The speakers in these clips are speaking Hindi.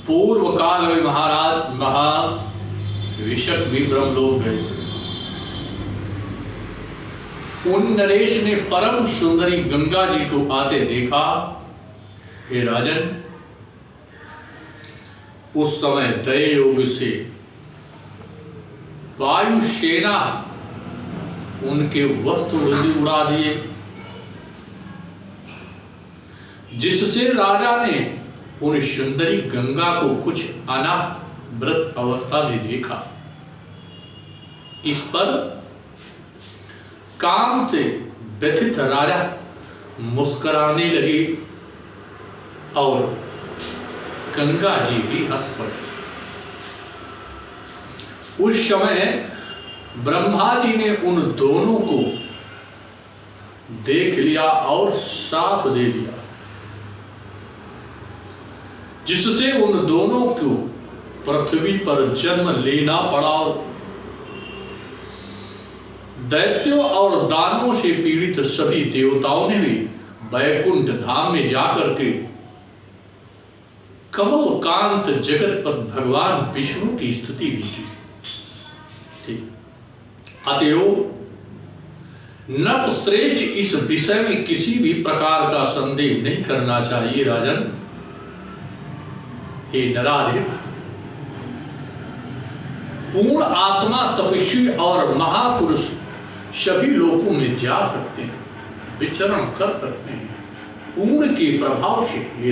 पूर्व काल में महाराज महाविशक भी ब्रह्मलोक गए थे। उन नरेश ने परम सुंदरी गंगा जी को आते देखा। हे राजन, उस समय दया योग से वायु सेना उनके वस्त्र उड़ा दिए, जिससे राजा ने उन सुंदरी गंगा को कुछ अनावृत अवस्था में देखा। इस पर काम से व्यथित राजा मुस्कुराने लगे और गंगा जी भी हंस पड़े। उस समय ब्रह्मा जी ने उन दोनों को देख लिया और शाप दे दिया, जिससे उन दोनों को पृथ्वी पर जन्म लेना पड़ा। दैत्यों और दानवों से पीड़ित सभी देवताओं ने भी वैकुंठ धाम में जाकर के कमल कांत जगतपति भगवान विष्णु की स्तुति भी की। अतएव नरश्रेष्ठ इस विषय में किसी भी प्रकार का संदेह नहीं करना चाहिए। राजन, हे नराधिप, पूर्ण आत्मा तपस्वी और महापुरुष सभी लोकों में जा सकते हैं, विचरण कर सकते हैं पूर्ण के प्रभाव से। हे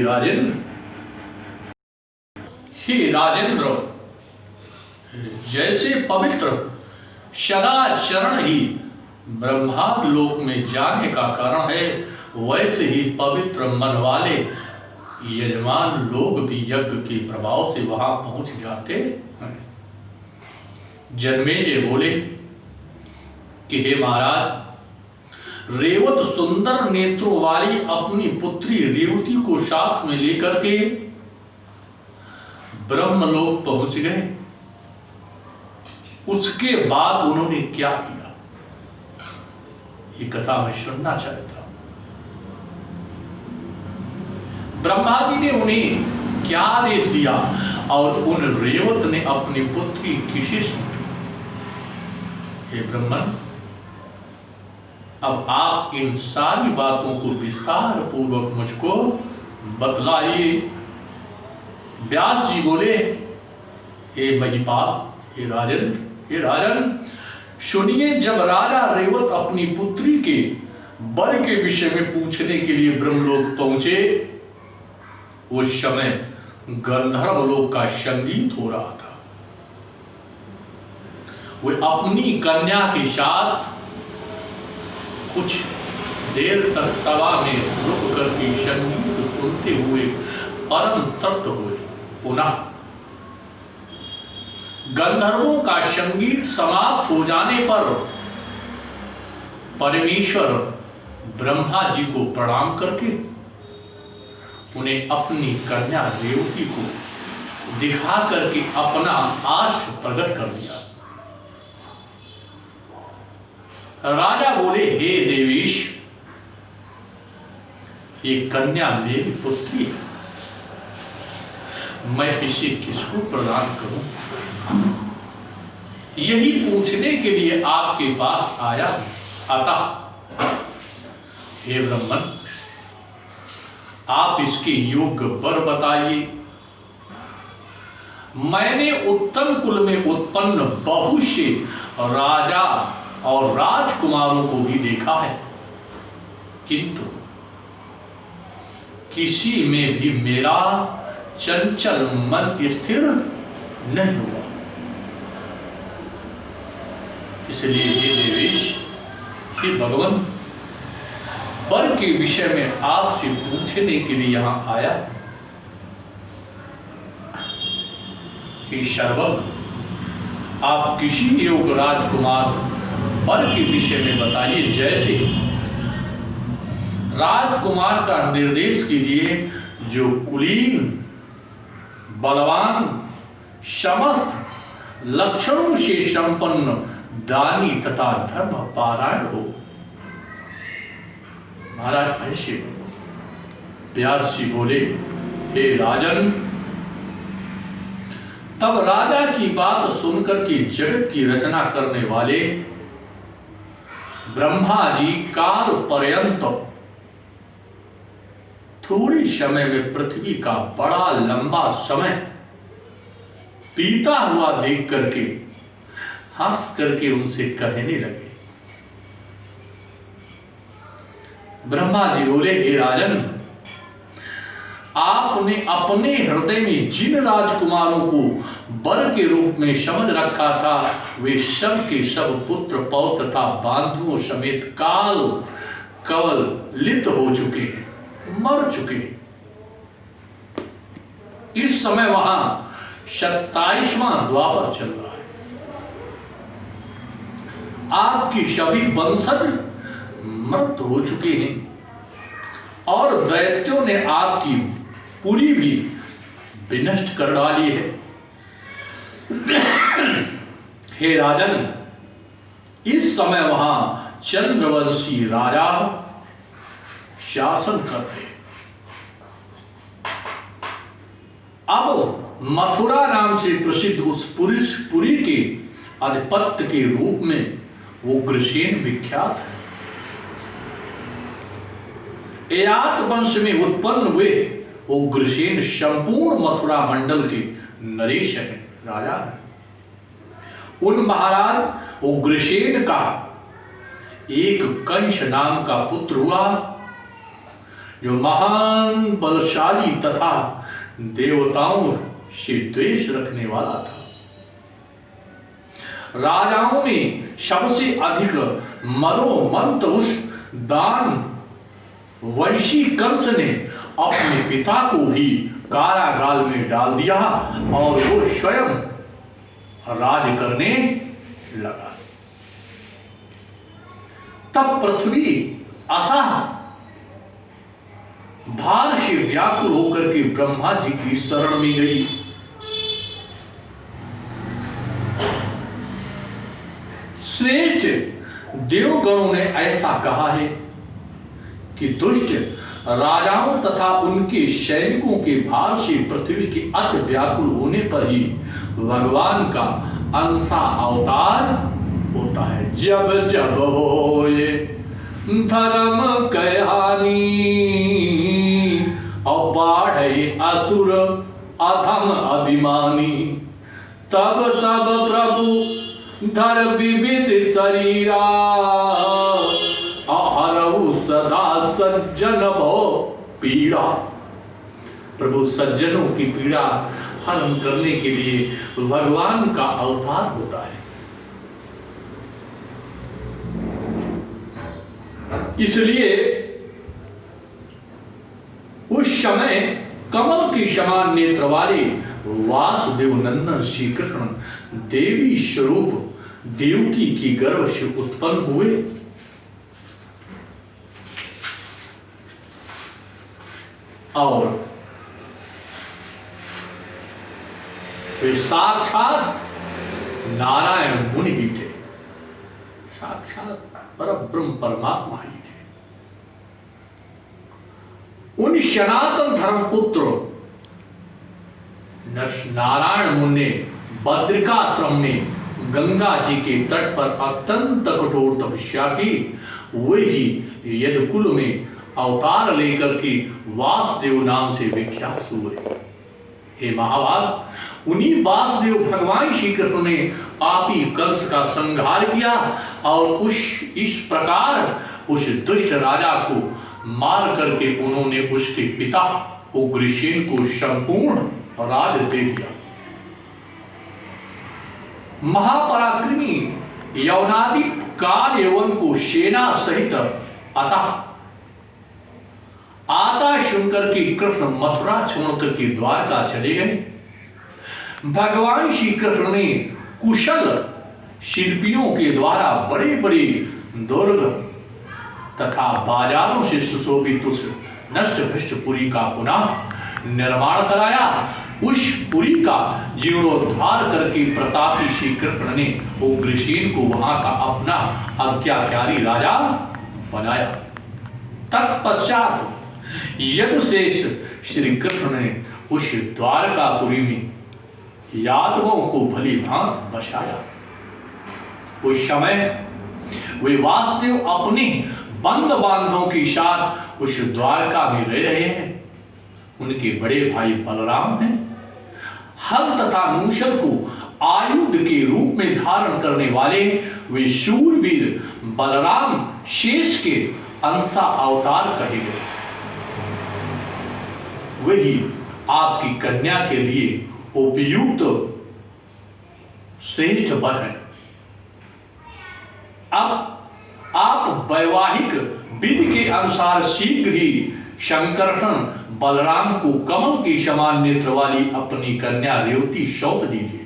राजेंद्र, जैसे पवित्र सदाचरण ही ब्रह्मांड लोक में जाने का कारण है, वैसे ही पवित्र मन वाले यजमान लोग भी यज्ञ के प्रभाव से वहां पहुंच जाते हैं। जन्मेजय बोले कि हे महाराज, रेवत सुंदर नेत्रों वाली अपनी पुत्री रेवती को साथ में लेकर के ब्रह्मलोक पहुंच गए। उसके बाद उन्होंने क्या किया, ये कथा मैं सुनना चाहता हूं। ब्रह्मा जी ने उन्हें क्या आदेश दिया और उन रेवत ने अपनी पुत्री किसे सौंपी। हे ब्रह्मन, अब आप इन सारी बातों को विस्तार पूर्वक मुझको बतलाइए। व्यास जी बोले, हे महिपाल, हे राजन, सुनिए, जब राजा रेवत अपनी पुत्री के वर के विषय में पूछने के लिए ब्रह्मलोक पहुंचे, उस समय गंधर्व लोक का संगीत हो रहा था। वे अपनी कन्या के साथ कुछ देर तक सभा में रुक करके संगीत सुनते हुए परम तृप्त हुए। पुनः गंधर्वों का संगीत समाप्त हो जाने पर परमेश्वर ब्रह्मा जी को प्रणाम करके उन्हें अपनी कन्या रेवती को दिखा करके अपना आश प्रकट कर दिया। राजा बोले, हे देवीश, ये कन्या मेरी पुत्री है, मैं इसे किसको प्रदान करूं? यही पूछने के लिए आपके पास आता। हे ब्रह्मन, आप इसके योग्य वर बताइए। मैंने उत्तम कुल में उत्पन्न बहुत से राजा और राजकुमारों को भी देखा है, किंतु किसी में भी मेरा चंचल मन स्थिर नहीं हुआ। इसलिए हे देवेश, हे भगवान, वर के विषय में आपसे पूछने के लिए यहां आया। हे सर्वज्ञ, आप किसी योग राजकुमार वर के विषय में बताइए। जैसे राजकुमार का निर्देश कीजिए, जो कुलीन, बलवान, समस्त लक्षणों से संपन्न, दानी तथा धर्म पारायण हो। महाराज ऐसे व्यास जी बोले, हे राजन, तब राजा की बात सुनकर के जगत की रचना करने वाले ब्रह्मा जी काल पर्यंत थोड़े समय में पृथ्वी का बड़ा लंबा समय बीता हुआ देख करके हंस करके उनसे कहने लगे। ब्रह्मा जी बोले, हे राजन, आपने अपने हृदय में जिन राजकुमारों को बर के रूप में समझ रखा था वे सब के सब पुत्र पौत्र तथा बांधुओं समेत काल कवल लित हो चुके हैं, मर चुके हैं। इस समय वहां 27वां द्वापर चल रहा है। आपकी सभी वंशज मृत हो चुके हैं और दैत्यों ने आपकी पुरी भी विनष्ट कर डाली है। हे राजन, इस समय वहां चंद्रवंशी राजा शासन करते। अब मथुरा नाम से प्रसिद्ध उस पुरी के अधिपत्य के रूप में वो उग्रसेन विख्यात है। एयात वंश में उत्पन्न हुए उग्रसेन संपूर्ण मथुरा मंडल के नरेश हैं, राजा हैं। उन महाराज उग्रसेन का एक कंस नाम का पुत्र हुआ जो महान बलशाली तथा देवताओं से द्वेष रखने वाला था। राजाओं में सबसे अधिक मनोमंत उस दान वंशी कंस ने अपने पिता को भी कारागार में डाल दिया और वो स्वयं राज करने लगा। तब पृथ्वी असह भार से व्याकुल होकर के ब्रह्मा जी की शरण में गई। श्रेष्ठ देवगणों ने ऐसा कहा है कि दुष्ट राजाओं तथा उनके सैनिकों के भार से पृथ्वी के अति व्याकुल होने पर ही भगवान का अंशा अवतार होता है। जब जब होए धर्म कहानी और बाढ़े असुर अधम अभिमानी, तब तब प्रभु धर विविध शरीरा अहरऊ सदा सज्जन भो पीड़ा। प्रभु सज्जनों की पीड़ा हरण करने के लिए भगवान का अवतार होता है। इसलिए उस समय कमल के समान नेत्र वाले वासुदेव नंदन श्री कृष्ण देवी स्वरूप देवकी की गर्भ से उत्पन्न हुए और वे साक्षात नारायण मुनि ही थे, साक्षात परब्रह्म परमात्मा ही थे। उन सनातन धर्मपुत्र नारायण मुनि ने बद्रिकाश्रम में गंगा जी के तट पर अत्यंत कठोर तपस्या की। वही यदुकुल में अवतार लेकर के वासुदेव नाम से विख्यात हुए। हे महाभाग, उन्हीं वासुदेव भगवान श्री कृष्ण ने पापी कंस का संहार किया और इस प्रकार उस दुष्ट राजा को मार करके उन्होंने उसके पिता उग्रसेन को संपूर्ण राज दे दिया। महापराक्रमी यवनादि काल यवन को सेना सहित अतः आता सुनकर के कृष्ण मथुरा छोड़ करके द्वारका चले गए। भगवान श्री कृष्ण ने कुशल शिल्पियों के द्वारा बड़े बड़े दुर्ग तथा बाजारों से सुशोभित उस नष्ट भ्रष्ट पुरी का पुनः निर्माण कराया। उस पुरी का जीर्णोद्धार करके प्रतापी श्री कृष्ण ने उग्रसेन को वहां का अपना आज्ञाकारी राजा बनाया। तत्पश्चात यदुशेष श्री कृष्ण ने उस द्वारकापुरी में यादवों को भली भांति बसाया। उस समय वे वासुदेव अपने बंद बांधों के साथ उस द्वारका में रह रहे हैं। उनके बड़े भाई बलराम हैं। हल तथा मूसल को आयुध के रूप में धारण करने वाले वे शूरवीर बलराम शेष के अंसा अवतार कहे गए। वही आपकी कन्या के लिए उपयुक्त श्रेष्ठ वर है। अब आप वैवाहिक विधि के अनुसार शीघ्र ही शंकरषण बलराम को कमल के समान नेत्र वाली अपनी कन्या रेवती सौंप दीजिए।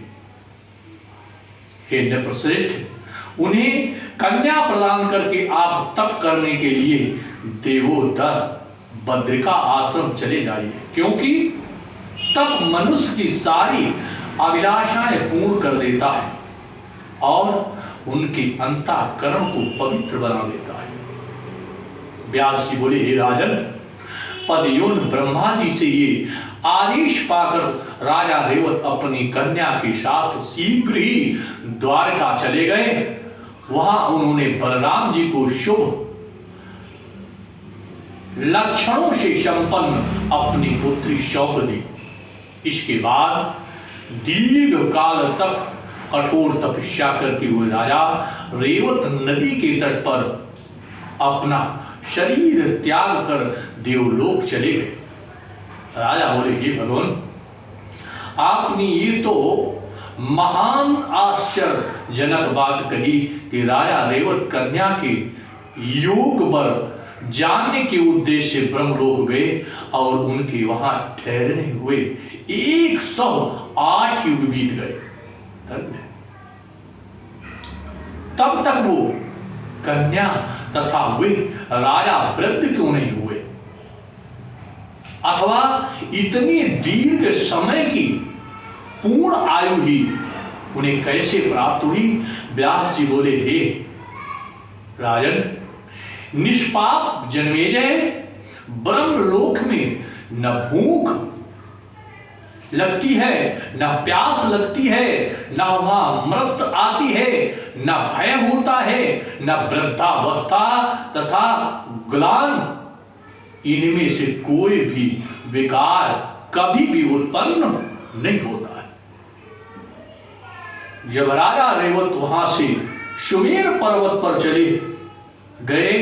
हे नृपश्रेष्ठ, उन्हें कन्या प्रदान करके आप तप करने के लिए देवोदर बद्रिका आश्रम चले जाइए, क्योंकि तप मनुष्य की सारी अभिलाषाएं पूर्ण कर देता है और उनके अंतःकरण को पवित्र बना देता है। व्यास जी बोले, हे राजन, पदयोन ब्रह्मा जी से ये आदेश पाकर राजा रेवत अपनी कन्या के साथ शीघ्र ही द्वारका चले गए। वहां उन्होंने बलराम जी को शुभ लक्षणों से संपन्न अपनी पुत्री सौंप दी। इसके बाद दीर्घ काल तक कठोर तपस्या करके हुए राजा रेवत नदी के तट पर अपना शरीर त्याग कर देवलोक चले गए। राजा बोले, हे भगवान, आपने ये तो महान आश्चर्यजनक बात कही कि राजा रेवत कन्या के योग पर जानने के उद्देश्य से ब्रह्मलोक गए और उनके वहां ठहरने हुए 108 युग बीत गए। तब तक वो कन्या तथा वे राजा वृद्ध क्यों नहीं हुए, अथवा इतनी दीर्घ समय की पूर्ण आयु ही उन्हें कैसे प्राप्त हुई? व्यास जी बोले, हे राजन, निष्पाप जन्मेजय, ब्रह्मलोक में न भूख लगती है, न प्यास लगती है, न वहां मृत आती है, न भय होता है, न वृद्धावस्था तथा ग्लान, इनमें से कोई भी विकार कभी भी उत्पन्न नहीं होता है। जब राजा रेवत वहां से सुमेर पर्वत पर चले गए,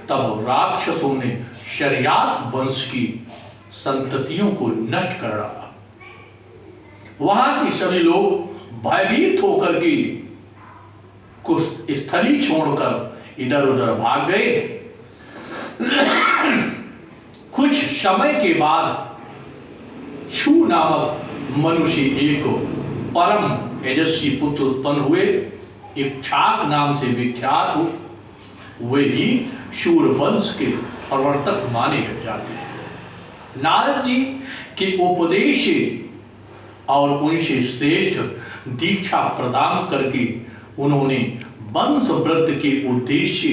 तब राक्षसों ने शर्यात वंश की संततियों को नष्ट कर डाला। वहां के सभी लोग भयभीत होकर के कुछ स्थली छोड़कर इधर उधर भाग गए। कुछ समय के बाद छू नामक मनुष्य एक परम तेजस्वी पुत्र उत्पन्न हुए। इक्ष्वाक नाम से विख्यात वे ही शूर वंश के प्रवर्तक माने जाते हैं। नारद जी के उपदेश और उनसे श्रेष्ठ दीक्षा प्रदान करके उन्होंने वंश वृद्धि के उद्देश्य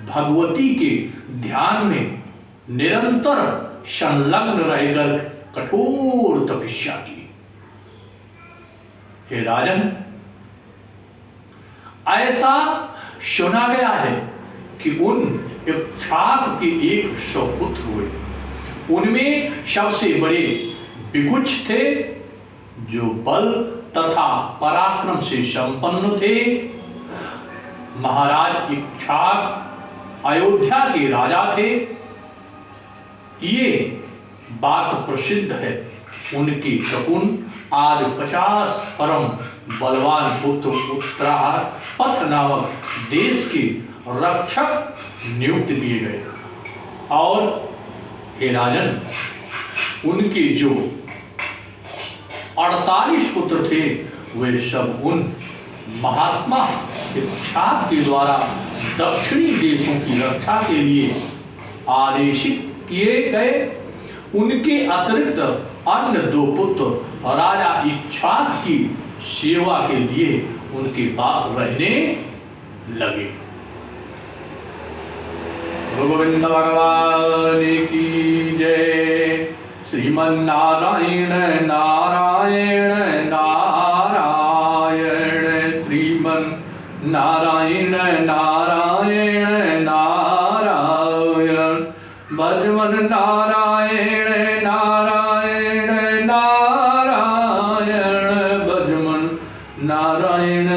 भगवती के ध्यान में निरंतर संलग्न रहकर कठोर तपस्या की। हे राजन, ऐसा सुना गया है कि उन इक्ष्वाक के 100 पुत्र हुए। उनमें सबसे बड़े विगुच्छ थे, जो बल तथा पराक्रम से संपन्न थे। महाराज इक्ष्वाक अयोध्या के राजा थे। ये बात प्रसिद्ध है, उनकी शकुन आज 50 परम बलवान पुत्र उत्तरापथ नामक देश के रक्षक नियुक्त किए गए। और हे राजन, उनके जो 48 पुत्र थे, वे सब उन महात्मा इक्ष्वाक के द्वारा दक्षिणी देशों की रक्षा के लिए आदेशित किए गए। उनके अतिरिक्त अन्य 2 पुत्र राजा इक्ष्वाक की सेवा के लिए उनके पास रहने लगे। गोविंद भगवान की जय। श्रीमन्नारायण नारायण नारायण। भजमन नारायण नारायण नारायण भजमन नारायण नारायण नारायण भजमन नारायण